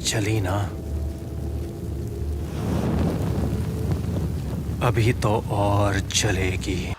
चली ना, अभी तो और चलेगी।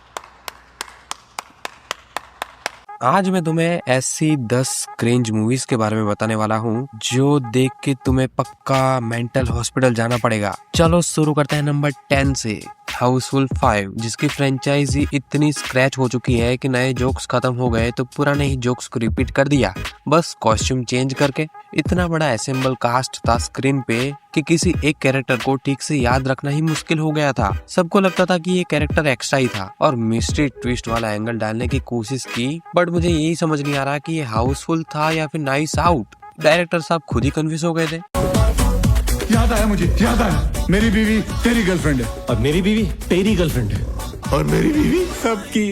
आज मैं तुम्हें ऐसी 10 क्रिंज मूवीज के बारे में बताने वाला हूँ जो देख के तुम्हें पक्का मेंटल हॉस्पिटल जाना पड़ेगा। चलो शुरू करते हैं नंबर 10 से। हाउसफुल 5, जिसकी फ्रेंचाइजी इतनी स्क्रैच हो चुकी है कि नए जोक्स खत्म हो गए तो पुराने ही जोक्स को रिपीट कर दिया, बस कॉस्ट्यूम चेंज करके। इतना बड़ा असेंबल कास्ट था स्क्रीन पे कि किसी एक कैरेक्टर को ठीक से याद रखना ही मुश्किल हो गया था। सबको लगता था कि ये कैरेक्टर एक्स्ट्रा ही था और मिस्ट्री ट्विस्ट वाला एंगल डालने की कोशिश की, बट मुझे यही समझ नहीं आ रहा कि ये हाउसफुल था या फिर नाइस आउट। डायरेक्टर साहब खुद ही कंफ्यूज हो गए थे। याद आया, मुझे याद आया, मेरी बीवी तेरी गर्लफ्रेंड है और मेरी बीवी तेरी गर्लफ्रेंड है और मेरी बीवी सबकी।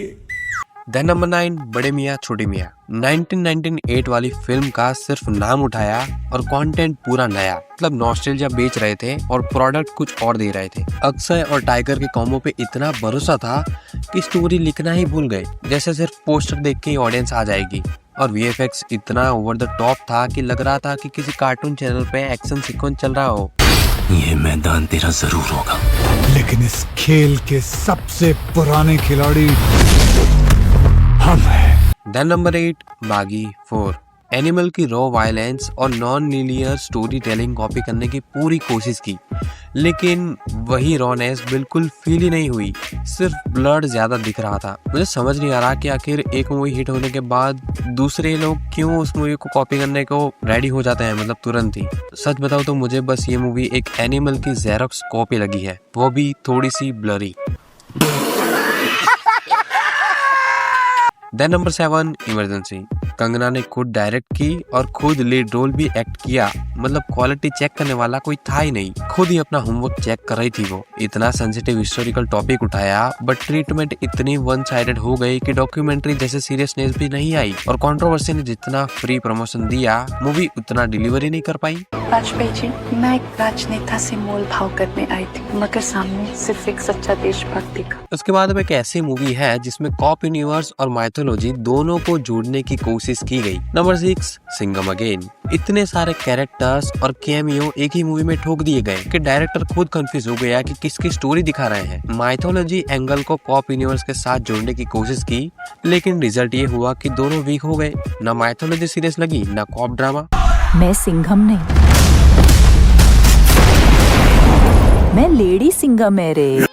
देन नंबर 9, बड़े मियाँ छोटे मियाँ। 1998 वाली फिल्म का सिर्फ नाम उठाया और कंटेंट पूरा नया, मतलब नॉस्टैल्जिया बेच रहे थे और प्रोडक्ट कुछ और दे रहे थे। अक्षय और टाइगर के कॉम्बो पे इतना भरोसा था कि स्टोरी लिखना ही भूल गए, जैसे सिर्फ पोस्टर देख के ही ऑडियंस आ जाएगी। और वीएफएक्स इतना ओवर द टॉप था कि लग रहा था कि किसी कार्टून चैनल पे एक्शन सीक्वेंस चल रहा हो। ये मैदान तेरा जरूर होगा, लेकिन इस खेल के सबसे पुराने खिलाड़ी हम हैं। देन नंबर 8, बागी 4। एनिमल की रॉ वायलेंस और non linear story telling copy करने की पूरी कोशिश की, लेकिन वही रॉनेस बिल्कुल फील ही नहीं हुई, सिर्फ ब्लड ज्यादा दिख रहा था। मुझे समझ नहीं आ रहा कि आखिर एक मूवी हिट होने के बाद दूसरे लोग क्यों उस मूवी को कॉपी करने को रेडी हो जाते हैं, मतलब तुरंत ही। सच बताओ तो मुझे बस ये मूवी एक एनिमल की जेरोक्स कॉपी लगी है, वो भी थोड़ी सी blurry. Then number 7, Emergency. Kangana ने खुद डायरेक्ट की और खुद लीड रोल भी एक्ट किया, मतलब क्वालिटी चेक करने वाला कोई था ही नहीं, खुद ही अपना होमवर्क चेक कर रही थी वो। इतना सेंसिटिव हिस्टोरिकल टॉपिक उठाया बट ट्रीटमेंट इतनी वन साइडेड हो गई कि डॉक्यूमेंट्री जैसे सीरियसनेस भी नहीं आई, और कंट्रोवर्सी ने जितना फ्री प्रमोशन दिया मूवी उतना डिलीवरी नहीं कर पाई। वाजपेयी जी, मैं एक राजनेता से मोल भाव करने आई थी, मगर सामने सिर्फ एक सच्चा देशभक्त दिखा। उसके बाद अब एक ऐसी मूवी है जिसमें कॉप यूनिवर्स और माइथोलॉजी दोनों को जोड़ने की कोशिश की गई। Number 6, Singham again. इतने सारे कैरेक्टर्स और कैमियो एक ही मूवी में ठोक दिए गए कि डायरेक्टर खुद कंफ्यूज हो गया कि किसकी स्टोरी दिखा रहे हैं। माइथोलॉजी एंगल को कॉप यूनिवर्स के साथ जोड़ने की कोशिश की, लेकिन रिजल्ट ये हुआ कि दोनों वीक हो गए। न माइथोलॉजी सीरियस लगी, न कॉप ड्रामा। मैं सिंघम नहीं, मैं लेडी सिंघम है रे।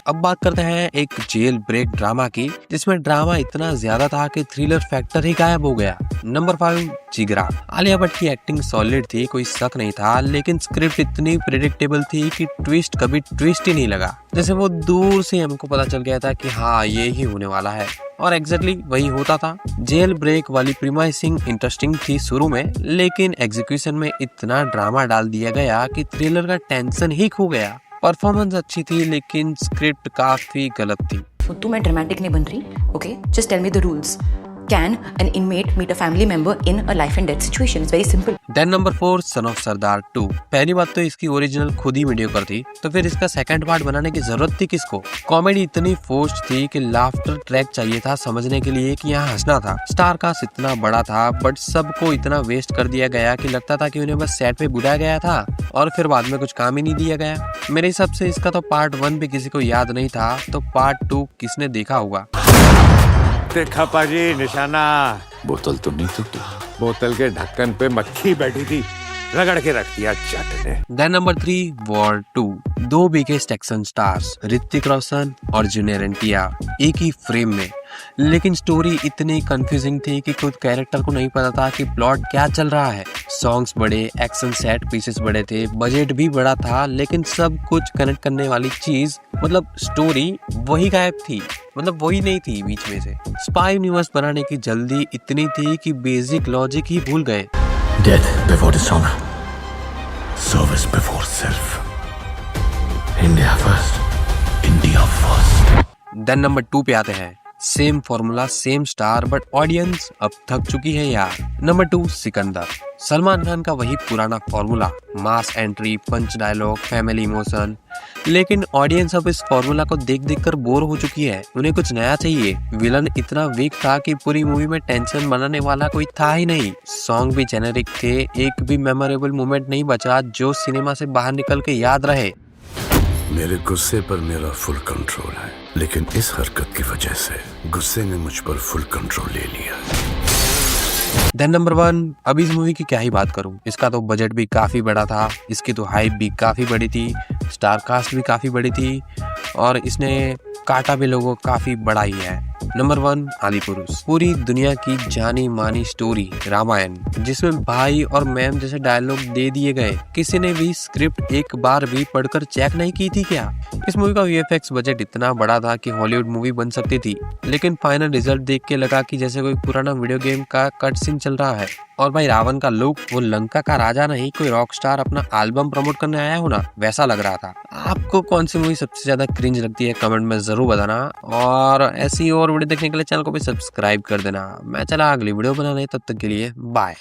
अब बात करते हैं एक जेल ब्रेक ड्रामा की, जिसमें ड्रामा इतना ज्यादा था कि थ्रिलर फैक्टर ही गायब हो गया। नंबर 5, जिगरा। आलिया भट्ट की एक्टिंग सॉलिड थी, कोई शक नहीं था, लेकिन स्क्रिप्ट इतनी प्रेडिक्टेबल थी कि ट्विस्ट कभी ट्विस्ट ही नहीं लगा। जैसे वो दूर से हमको पता चल गया था कि हाँ ये ही होने वाला है, और एग्जैक्टली वही होता था। जेल ब्रेक वाली प्रीमाइसिंग इंटरेस्टिंग थी शुरू में, लेकिन एग्जीक्यूशन में इतना ड्रामा डाल दिया गया कि थ्रिलर का टेंशन ही खो गया। परफॉर्मेंस अच्छी थी लेकिन स्क्रिप्ट काफी गलत थी। तो मैं ड्रामेटिक नहीं बन रही, okay? Just tell me the rules. Can an inmate meet a family member in a life and death situation? It's very simple. Then number 4, son of Sardaar 2। पहली बात तो इसकी ओरिजिनल खुद ही मीडियोकर थी, तो फिर इसका सेकंड पार्ट बनाने की जरूरत थी किसको? कॉमेडी इतनी फोर्स्ड थी कि लाफ्टर ट्रैक चाहिए था समझने के लिए कि यहाँ हंसना था। स्टार कास्ट इतना बड़ा था बट सबको इतना वेस्ट कर दिया गया कि लगता था कि उन्हें बस सेट पे बुलाया गया था और फिर बाद में कुछ काम ही नहीं दिया गया। मेरे हिसाब से इसका तो पार्ट 1 भी किसी को याद नहीं था, तो पार्ट 2 किसने देखा होगा? देखा पाजी निशाना, बोतल तो नहीं टूटी। बोतल के ढक्कन पे मक्खी बैठी थी, रगड़ के रख दिया चट ने। Then number 3, War 2। 2 biggest action stars, Hrithik Roshan और जूनियर एनटीआर एक ही फ्रेम में, लेकिन स्टोरी इतनी कंफ्यूजिंग थी कि खुद कैरेक्टर को नहीं पता था कि प्लॉट क्या चल रहा है। सॉन्ग्स बड़े, एक्शन सेट पीसेस बड़े थे, बजट भी बड़ा था, लेकिन सब कुछ कनेक्ट करने वाली चीज मतलब स्टोरी वही गायब थी, मतलब वही नहीं थी बीच में से। स्पाई यूनिवर्स बनाने की जल्दी इतनी थी कि बेसिक लॉजिक ही भूल गए। Death before dishonor, service before self. India first, India first. Then number 2 पे आते हैं, same formula same star but audience अब थक चुकी है यार। नंबर 2 सिकंदर। सलमान खान का वही पुराना फॉर्मूला, मास एंट्री, पंच डायलॉग, फैमिली इमोशन, लेकिन ऑडियंस अब इस फॉर्मूला को देख देख कर बोर हो चुकी है। उन्हें कुछ नया चाहिए। विलन इतना वीक था कि पूरी मूवी में टेंशन बनाने वाला कोई था ही नहीं। सॉन्ग भी जेनेरिक थे, एक भी मेमोरेबल मोमेंट नहीं बचा जो सिनेमा से बाहर निकल के याद रहे। मेरे गुस्से पर मेरा फुल कंट्रोल है, लेकिन इस हरकत की वजह से गुस्से ने मुझ पर फुल कंट्रोल ले लिया। देन नंबर 1, अब इस मूवी की क्या ही बात करूं। इसका तो बजट भी काफी बड़ा था, इसकी तो हाइप भी काफी बड़ी थी, स्टार कास्ट भी काफी बड़ी थी और इसने काटा भी लोगों काफी बड़ा ही है। नंबर 1 आदिपुरुष। पूरी दुनिया की जानी मानी स्टोरी रामायण, जिसमें भाई और मैम जैसे डायलॉग दे दिए गए। किसी ने भी स्क्रिप्ट एक बार भी पढ़कर चेक नहीं की थी क्या? इस मूवी का वीएफएक्स बजट इतना बड़ा था कि हॉलीवुड मूवी बन सकती थी, लेकिन फाइनल रिजल्ट देख के लगा कि जैसे कोई पुराना वीडियो गेम का कट सीन चल रहा है। और भाई रावण का लुक वो लंका का राजा नहीं, कोई रॉक स्टार अपना एल्बम प्रमोट करने आया हो ना, वैसा लग रहा था। आपको कौन सी मूवी सबसे ज्यादा क्रिंज लगती है कमेंट में जरूर बताना, और ऐसी और वीडियो देखने के लिए चैनल को भी सब्सक्राइब कर देना। मैं चला अगली वीडियो बनाने, तब तक के लिए बाय।